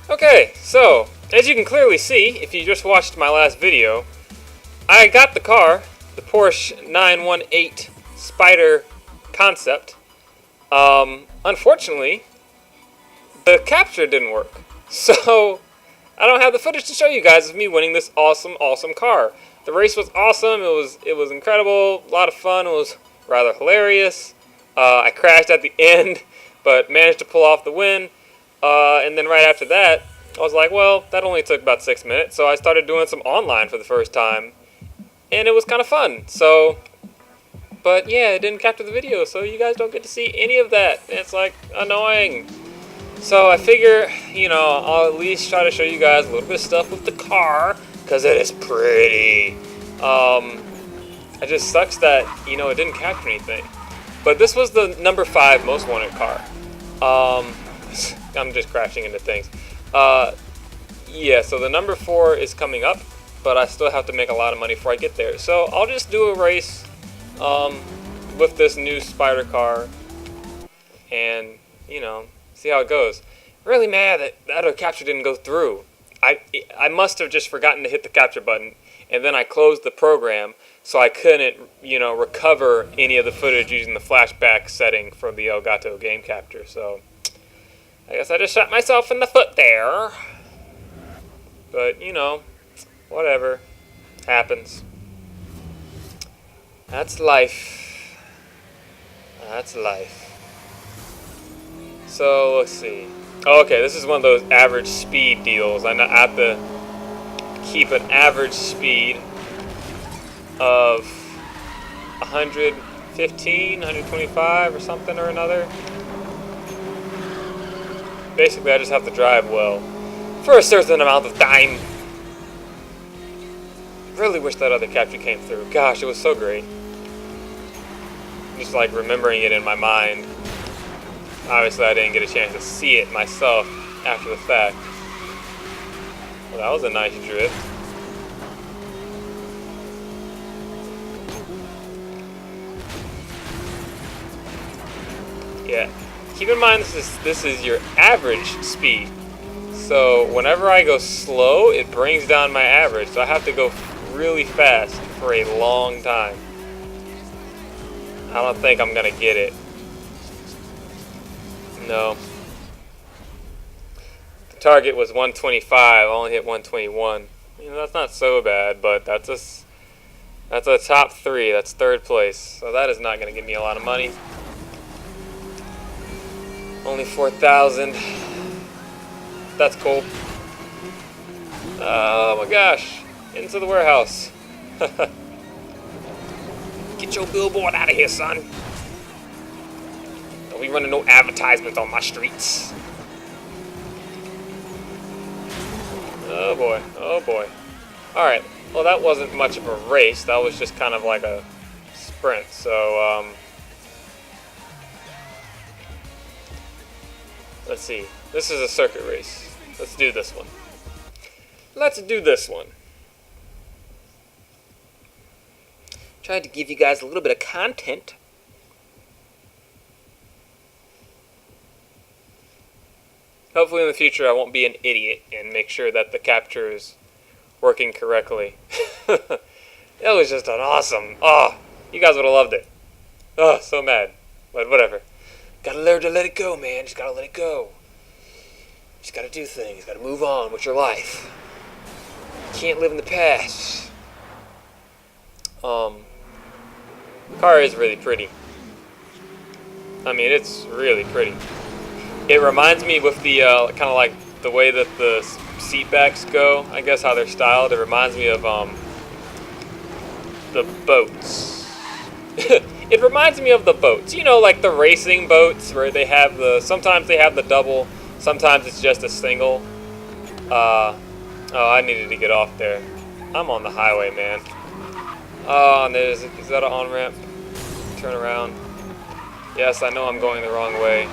Okay, so, as you can clearly see, if you just watched my last video, I got the car, the Porsche 918 Spider concept. Unfortunately, the capture didn't work. So, I don't have the footage to show you guys of me winning this awesome car. The race was awesome, it was incredible, a lot of fun, it was rather hilarious. I crashed at the end, but managed to pull off the win. And then right after that, I was like, well, that only took about 6 minutes, so I started doing some online for the first time. And it was kind of fun, so... But yeah, it didn't capture the video, so you guys don't get to see any of that. It's like, annoying. So I figure, you know, I'll at least try to show you guys a little bit of stuff with the car, because it is pretty. It just sucks that, you know, it didn't capture anything. But this was the number 5 most wanted car. I'm just crashing into things. Yeah, so the number 4 is coming up, but I still have to make a lot of money before I get there. So I'll just do a race with this new Spider car and, you know, see how it goes. Really mad that the other capture didn't go through. I must have just forgotten to hit the capture button, and then I closed the program, so I couldn't, you know, recover any of the footage using the flashback setting from the Elgato game capture. So I guess I just shot myself in the foot there. But, you know, whatever. Happens. That's life. That's life. So, let's see. Oh, okay, this is one of those average speed deals. I have to keep an average speed of 115, 125 or something or another. Basically, I just have to drive well for a certain amount of time. Really wish that other capture came through. Gosh, it was so great. Just like remembering it in my mind. Obviously, I didn't get a chance to see it myself after the fact. Well, that was a nice drift. Yeah. Keep in mind this is your average speed. So whenever I go slow, it brings down my average. So I have to go really fast for a long time. I don't think I'm gonna get it. No. The target was 125. I only hit 121. You know, that's not so bad, but that's a top 3. That's 3rd place. So that is not gonna give me a lot of money. Only 4,000. That's cool. Oh my gosh. Into the warehouse. Get your billboard out of here, son. Don't be running no advertisements on my streets. Oh boy. Oh boy. Alright. Well, that wasn't much of a race. That was just kind of like a sprint. So, let's see. This is a circuit race. Let's do this one. Let's do this one. Tried to give you guys a little bit of content. Hopefully in the future I won't be an idiot and make sure that the capture is working correctly. That was just an awesome. Oh, you guys would have loved it. Oh, so mad. But whatever. Gotta learn to let it go, man. Just gotta let it go. Just gotta do things. Gotta move on with your life. Can't live in the past. The car is really pretty. I mean, it's really pretty. It reminds me with the, kind of like the way that the seat backs go, I guess how they're styled. It reminds me of, the boats. It reminds me of the boats. You know, like the racing boats where they have sometimes they have the double, sometimes it's just a single. Oh, I needed to get off there. I'm on the highway, man. Oh, and is that an on-ramp? Turn around. Yes, I know I'm going the wrong way.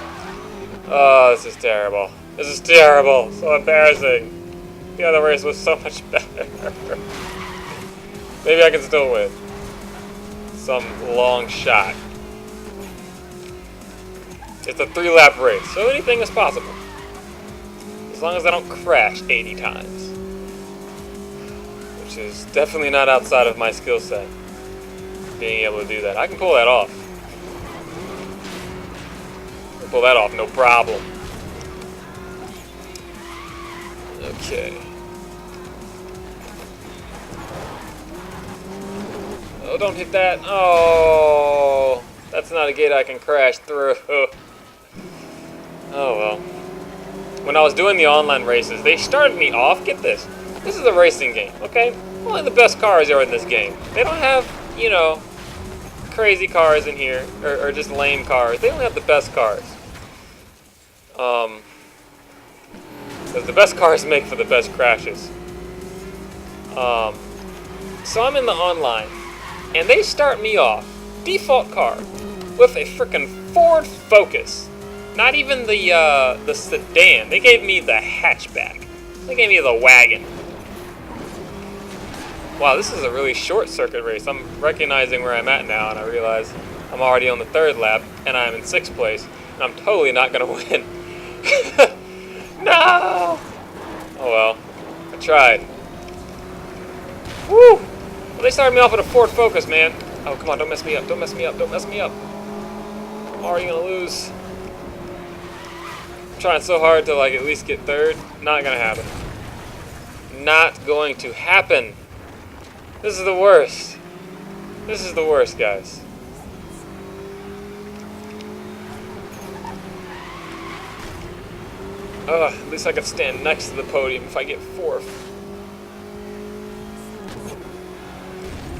Oh, this is terrible. This is terrible. So embarrassing. The other race was so much better. Maybe I can still win. Some long shot. It's a 3-lap race, so anything is possible. This As long as I don't crash 80 times. Which is definitely not outside of my skill set. Being able to do that. I can pull that off. I can pull that off, no problem. Okay. Oh, don't hit that. Oh, that's not a gate I can crash through. Oh well. When I was doing the online races, they started me off. Get this. This is a racing game, okay? Only the best cars are in this game. They don't have, you know, crazy cars in here, or just lame cars. They only have the best cars. Because the best cars make for the best crashes. So I'm in the online, and they start me off, default car, with a frickin' Ford Focus. Not even the sedan. They gave me the hatchback. They gave me the wagon. Wow, this is a really short circuit race. I'm recognizing where I'm at now, and I realize I'm already on the 3rd lap, and I'm in 6th place, and I'm totally not gonna win. No! Oh well, I tried. Woo! Well, they started me off with a Ford Focus, man. Oh, come on, don't mess me up, don't mess me up, don't mess me up. I'm already gonna lose. I'm trying so hard to, like, at least get 3rd. Not gonna happen. Not going to happen. This is the worst. This is the worst, guys. Ugh, at least I could stand next to the podium if I get 4th.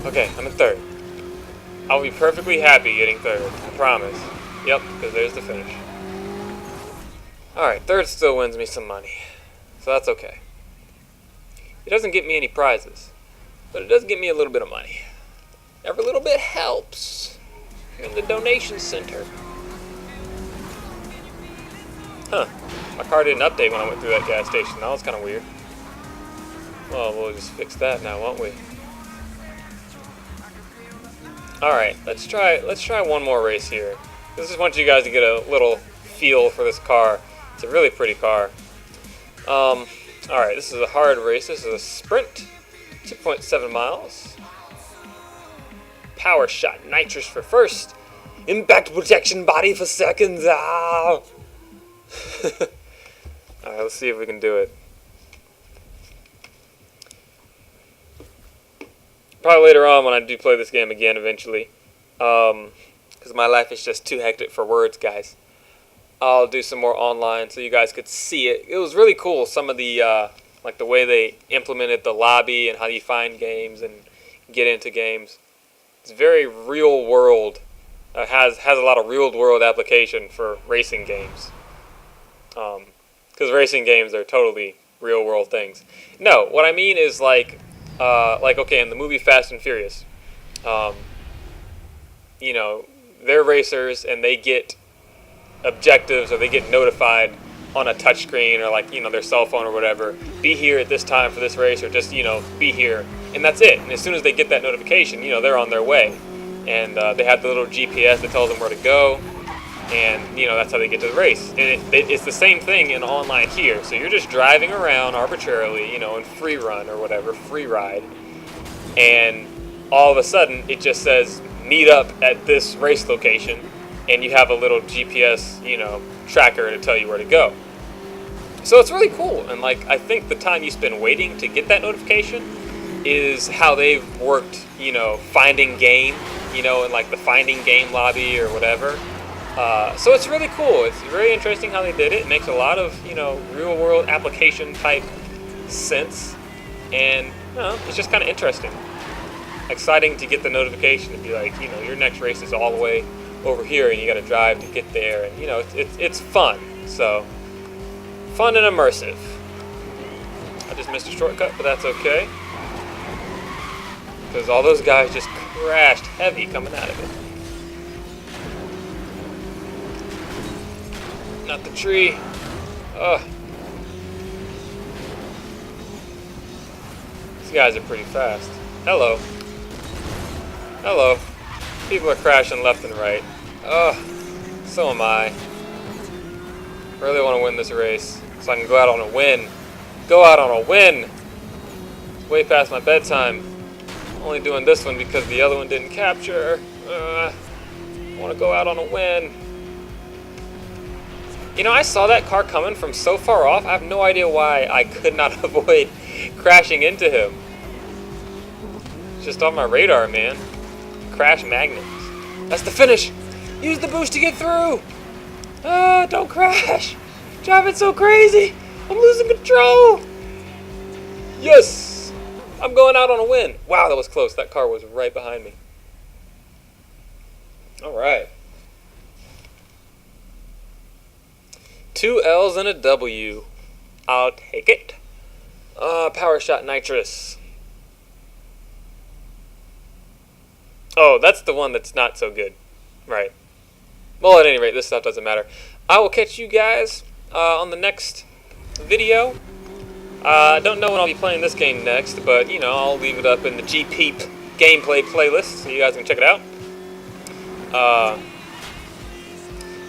Okay, I'm in 3rd. I'll be perfectly happy getting 3rd, I promise. Yep, because there's the finish. Alright, 3rd still wins me some money. So that's okay. It doesn't get me any prizes, but it does get me a little bit of money. Every little bit helps. Here in the donation center. Huh. My car didn't update when I went through that gas station. That was kind of weird. Well, we'll just fix that now, won't we? Alright, let's try one more race here. I just want you guys to get a little feel for this car. It's a really pretty car. Alright, this is a hard race. This is a sprint. 2.7 miles. Power shot. Nitrous for first. Impact protection body for seconds. Ah! Alright, let's see if we can do it. Probably later on when I do play this game again eventually. Because my life is just too hectic for words, guys. I'll do some more online so you guys could see it. It was really cool, some of the, like the way they implemented the lobby and how you find games and get into games. It's very real world. Has a lot of real world application for racing games. Because racing games are totally real world things. No, what I mean is like okay, in the movie Fast and Furious, you know, they're racers and they get objectives or they get notified on a touchscreen or like, you know, their cell phone or whatever. Be here at this time for this race, or just, you know, be here, and that's it. And as soon as they get that notification, you know, they're on their way, and they have the little GPS that tells them where to go. And, you know, that's how they get to the race. And it's the same thing in online here. So you're just driving around arbitrarily, you know, in free run or whatever, free ride. And all of a sudden, it just says, meet up at this race location. And you have a little GPS, you know, tracker to tell you where to go. So it's really cool. And, like, I think the time you spend waiting to get that notification is how they've worked, you know, finding game, you know, in, like, the finding game lobby or whatever. So it's really cool. It's very interesting how they did it. It makes a lot of, you know, real world application type sense, and, you know, it's just kind of interesting. Exciting to get the notification to be like, you know, your next race is all the way over here and you got to drive to get there, and, you know, it's fun. So fun and immersive. I just missed a shortcut, but that's okay, because all those guys just crashed heavy coming out of it. Not the tree. Ugh. These guys are pretty fast. Hello. Hello. People are crashing left and right. Ugh. So am I. Really want to win this race. so I can go out on a win. Go out on a win! It's way past my bedtime. Only doing this one because the other one didn't capture. I want to go out on a win. You know, I saw that car coming from so far off. I have no idea why I could not avoid crashing into him. It's just on my radar, man. Crash magnets. That's the finish. Use the boost to get through. Don't crash. Driving so crazy. I'm losing control. Yes. I'm going out on a win. Wow, that was close. That car was right behind me. All right. 2 L's and a W. I'll take it. Power shot nitrous. Oh, that's the one that's not so good. Right. Well, at any rate, this stuff doesn't matter. I will catch you guys on the next video. I don't know when I'll be playing this game next, but, you know, I'll leave it up in the GPeep gameplay playlist so you guys can check it out.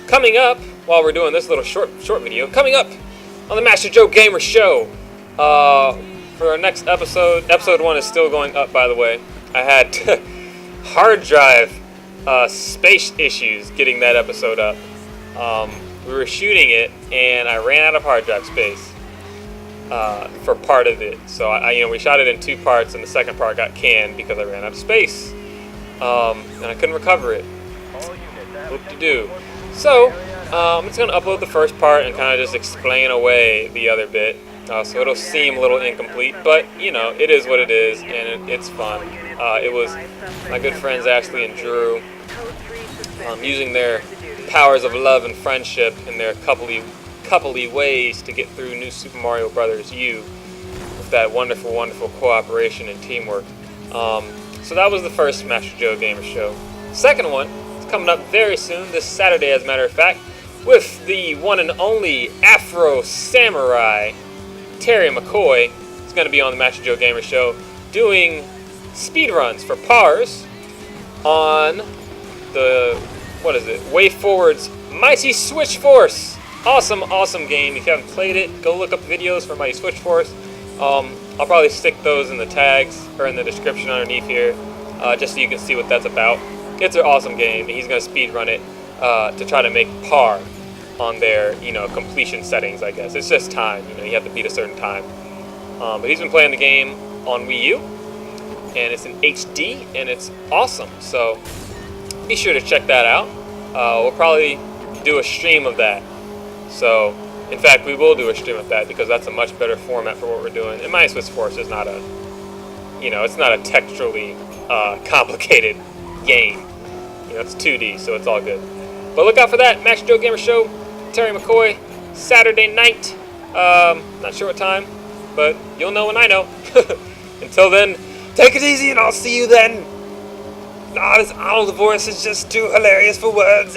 Coming up, while we're doing this little short video, coming up on the Master Joe Gamer Show, for our next episode, episode 1 is still going up, by the way. I had hard drive space issues getting that episode up. We were shooting it, and I ran out of hard drive space for part of it. So we shot it in 2 parts, and the second part got canned because I ran out of space, and I couldn't recover it. Whoop-de-doo. So I'm just gonna upload the first part and kind of just explain away the other bit. So it'll seem a little incomplete, but you know, it is what it is, and it's fun. It was my good friends Ashley and Drew using their powers of love and friendship in their coupley ways to get through New Super Mario Bros. U with that wonderful, wonderful cooperation and teamwork. So that was the first Master Joe Gamer Show. Second one is coming up very soon, this Saturday as a matter of fact, with the one and only Afro Samurai Terry McKoy. Is going to be on the Master Joe Gamer Show doing speedruns for PARs on the, WayForward's Mighty Switch Force. Awesome, awesome game. If you haven't played it, go look up videos for Mighty Switch Force. I'll probably stick those in the tags or in the description underneath here, just so you can see what that's about. It's an awesome game, and he's going to speedrun it to try to make par on their, completion settings, I guess. It's just time, you have to beat a certain time. But he's been playing the game on Wii U, and it's in HD, and it's awesome. So be sure to check that out. We'll probably do a stream of that. So, in fact, we will do a stream of that because that's a much better format for what we're doing. And Mighty Switch Force is not a, it's not a texturally complicated game. It's 2D, so it's all good. But look out for that, Master Joe Gamer Show, Terry McKoy, Saturday night. Not sure what time, but you'll know when I know. Until then, take it easy, and I'll see you then. This Arnold voice is just too hilarious for words.